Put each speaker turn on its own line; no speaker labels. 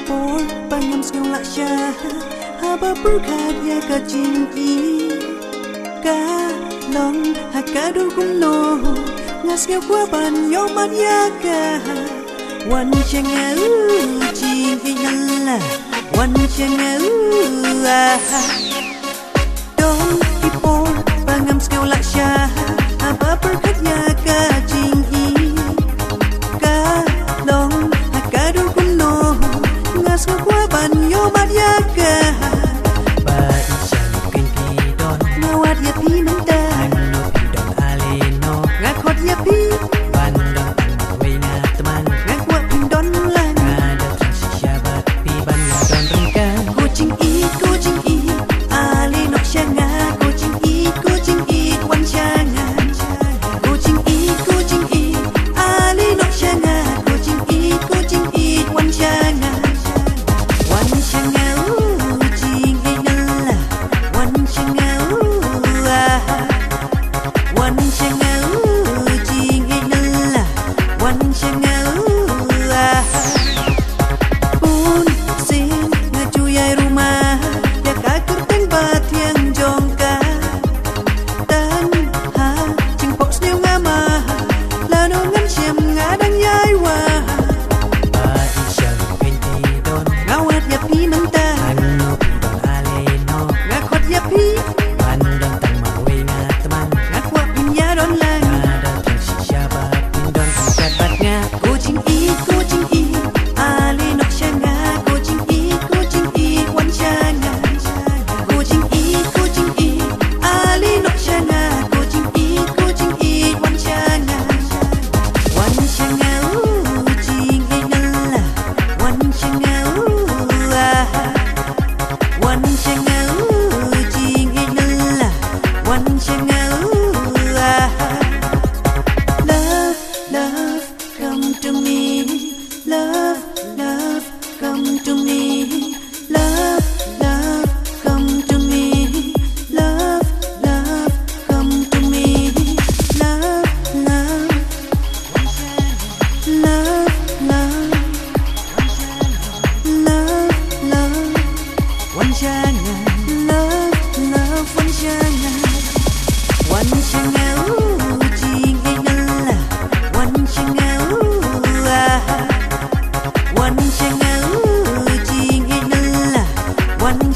por pangam skill laksha haba purkadya ka jingi ka long hakadul kumno ngaskel kwa ban yoman yaga wan changa jingi nalla wan changa don por pangam skill laksha haba purkadya ka jingi ka long hakadul kumno ngaskel kwa ban yoman yaga
One